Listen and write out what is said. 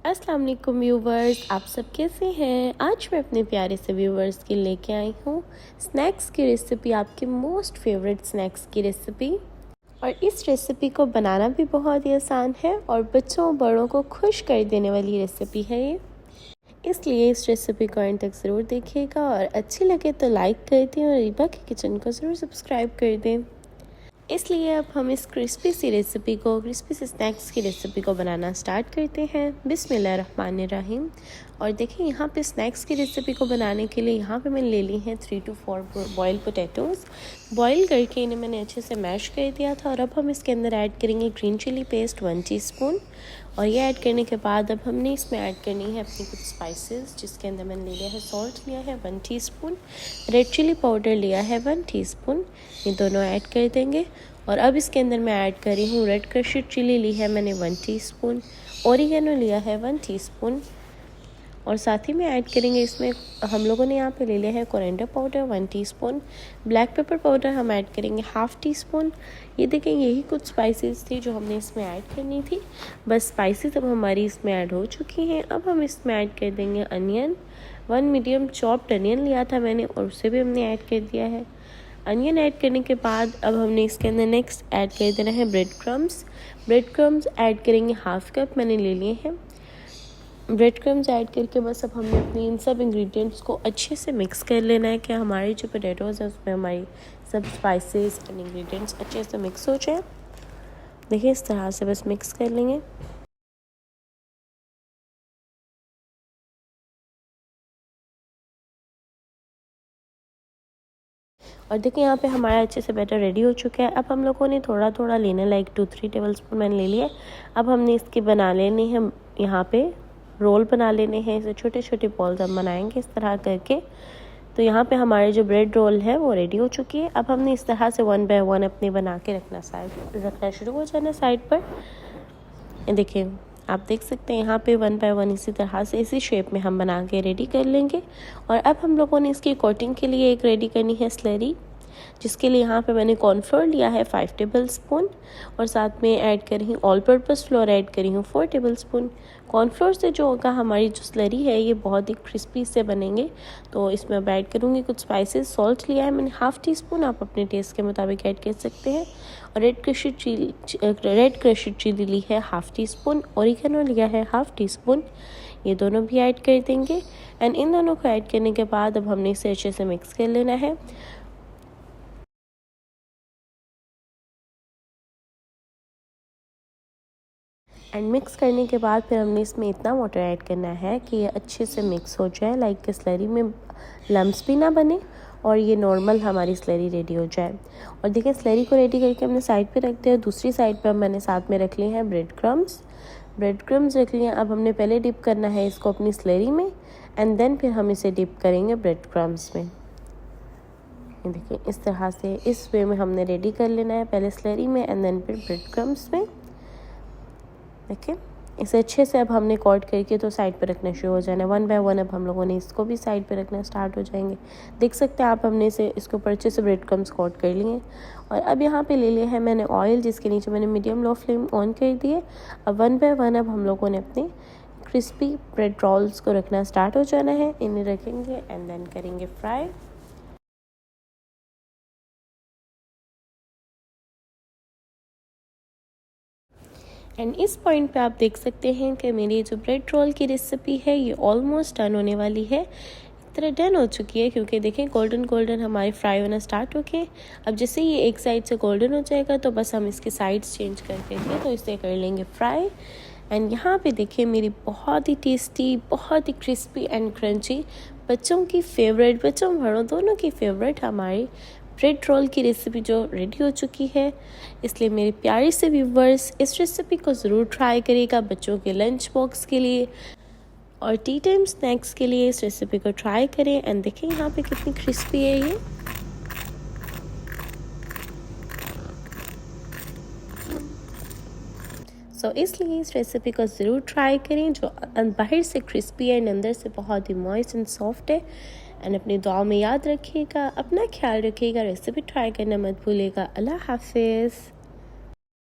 अस्सलाम वालेकुम व्यूवर्स, आप सब कैसे हैं। आज मैं अपने प्यारे से व्यूवर्स के लेके आई हूँ स्नैक्स की रेसिपी, आपके मोस्ट फेवरेट स्नैक्स की रेसिपी। और इस रेसिपी को बनाना भी बहुत ही आसान है और बच्चों बड़ों को खुश कर देने वाली रेसिपी है ये। इसलिए इस रेसिपी को एंड तक ज़रूर देखिएगा और अच्छी लगे तो लाइक कर दें और रीबा की किचन को ज़रूर सब्सक्राइब कर दें। इसलिए अब हम इस क्रिस्पी सी स्नैक्स की रेसिपी को बनाना स्टार्ट करते हैं। बिस्मिल्लाहिर्रहमानिर्रहीम। और देखिए, यहाँ पे स्नैक्स की रेसिपी को बनाने के लिए यहाँ पे मैंने ले ली हैं 3 to 4 बॉयल पोटैटोज़। बॉयल करके इन्हें मैंने अच्छे से मैश कर दिया था। और अब हम इसके अंदर ऐड करेंगे ग्रीन चिली पेस्ट 1 टीस्पून। और ये ऐड करने के बाद अब हमने इसमें ऐड करनी है अपनी कुछ स्पाइसेस, जिसके अंदर मैंने ले लिया है सॉल्ट लिया है 1 टीस्पून, रेड चिली पाउडर लिया है 1 टीस्पून। ये दोनों ऐड कर देंगे। और अब इसके अंदर मैं ऐड कर रही हूँ रेड क्रश्ड चिली ली है मैंने 1 टीस्पून, ओरिगेनो लिया है 1 टीस्पून। और साथ ही में ऐड करेंगे इसमें हम लोगों ने यहाँ पे ले लिया है coriander powder 1 teaspoon, black pepper powder हम ऐड करेंगे 1/2 टीस्पून। ये देखें, यही कुछ स्पाइसेस थी जो हमने इसमें ऐड करनी थी। बस स्पाइसेस अब हमारी इसमें ऐड हो चुकी हैं। अब हम इसमें ऐड कर देंगे अनियन, 1 मीडियम चॉप्ड अनियन लिया था मैंने और उसे भी हमने ऐड कर दिया है। अनियन ऐड करने के बाद अब हमने इसके अंदर नेक्स्ट ऐड कर देना है ब्रेड क्रम्स ऐड करेंगे 1/2 कप मैंने ले लिए हैं। ब्रेड क्रम्स ऐड करके बस अब हमने अपनी इन सब इंग्रेडिएंट्स को अच्छे से मिक्स कर लेना है कि हमारे जो पोटैटोज़ हैं उसमें हमारी सब स्पाइसेस एंड इंग्रेडिएंट्स अच्छे से मिक्स हो जाए। देखिए, इस तरह से बस मिक्स कर लेंगे। और देखिए, यहाँ पे हमारा अच्छे से बैटर रेडी हो चुका है। अब हम लोगों ने थोड़ा थोड़ा लेना, लाइक 2-3 टेबल स्पून मैंने ले लिया। अब हमने इसके बना लेने हैं, यहाँ पे रोल बना लेने हैं। इसे छोटे छोटे बॉल्स हम बनाएंगे इस तरह करके। तो यहाँ पे हमारे जो ब्रेड रोल है वो रेडी हो चुकी है। अब हमने इस तरह से 1 बाय 1 अपने बना के रखना शुरू हो जाना साइड पर। देखिए, आप देख सकते हैं यहाँ पे 1 बाय 1 इसी तरह से इसी शेप में हम बना के रेडी कर लेंगे। और अब हम लोगों ने इसकी कोटिंग के लिए एक रेडी करनी है स्लरी, जिसके लिए यहाँ पे मैंने कॉर्नफ्लोर लिया है 5 टेबल स्पून और साथ में ऐड कर रही हूँ ऑल पर्पस फ्लोर ऐड करी हूँ 4 टेबल स्पून। कॉर्नफ्लोर से जो होगा हमारी जो स्लरी है ये बहुत ही क्रिस्पी से बनेंगे। तो इसमें अब ऐड करूँगी कुछ स्पाइसेस। सॉल्ट लिया है मैंने 1/2 टीस्पून, आप अपने टेस्ट के मुताबिक ऐड कर सकते हैं। और रेड क्रश्ड चिली ली है 1/2 टीस्पून, ओरिगेनो लिया है 1/2 टीस्पून। ये दोनों भी ऐड कर देंगे। एंड इन दोनों को ऐड करने के बाद अब हमने इसे अच्छे से मिक्स कर लेना है। एंड मिक्स करने के बाद फिर हमने इसमें इतना वाटर ऐड करना है कि ये अच्छे से मिक्स हो जाए, लाइक स्लरी में लम्स भी ना बने और ये नॉर्मल हमारी स्लरी रेडी हो जाए। और देखिए, स्लरी को रेडी करके हमने साइड पे रख दिया। दूसरी साइड पे मैंने साथ में रख लिए हैं ब्रेड क्रम्स रख लिए। अब हमने पहले डिप करना है इसको अपनी स्लरी में एंड देन फिर हम इसे डिप करेंगे ब्रेड क्रम्स में। ये देखिए, इस तरह से इस वे में हमने रेडी कर लेना है, पहले स्लरी में एंड देन फिर ब्रेड क्रम्स में। देखिए, इसे अच्छे से अब हमने कॉट करके तो साइड पर रखना शुरू हो जाना है। 1 बाय 1 अब हम लोगों ने इसको भी साइड पे रखना स्टार्ट हो जाएंगे। देख सकते हैं आप, हमने इसके ऊपर अच्छे से ब्रेड क्रम्स कॉट कर लिए। और अब यहाँ पे ले लिया है मैंने ऑयल, जिसके नीचे मैंने मीडियम लो फ्लेम ऑन कर दिए। अब 1 बाय 1 अब हम लोगों ने अपने क्रिस्पी ब्रेड रोल्स को रखना स्टार्ट हो जाना है। इन्हें रखेंगे एंड देन करेंगे फ्राई। एंड इस पॉइंट पे आप देख सकते हैं कि मेरी जो ब्रेड रोल की रेसिपी है ये ऑलमोस्ट डन होने वाली है। एक तरह डन हो चुकी है, क्योंकि देखें गोल्डन हमारी फ्राई होना स्टार्ट हो गए। अब जैसे ये एक साइड से गोल्डन हो जाएगा तो बस हम इसके साइड्स चेंज कर देंगे, तो इसे कर लेंगे फ्राई। एंड यहाँ पे देखिए, मेरी बहुत ही टेस्टी, बहुत ही क्रिस्पी एंड क्रंची, बच्चों की फेवरेट, बच्चों बड़ों दोनों की फेवरेट हमारी ब्रेड रोल की रेसिपी जो रेडी हो चुकी है। इसलिए मेरे प्यारे से व्यूवर्स, इस रेसिपी को ज़रूर ट्राई करिएगा बच्चों के लंच बॉक्स के लिए और टी टाइम स्नैक्स के लिए इस रेसिपी को ट्राई करें। एंड देखें यहाँ पे कितनी क्रिस्पी है ये। इसलिए इस रेसिपी को ज़रूर ट्राई करें, जो बाहर से क्रिस्पी है एंड अंदर से बहुत ही मॉइस्ट एंड सॉफ्ट है। एंड अपनी दुआ में याद रखिएगा, अपना ख्याल रखिएगा, रेसिपी ट्राई करना मत भूलिएगा। अल्लाह हाफिज़।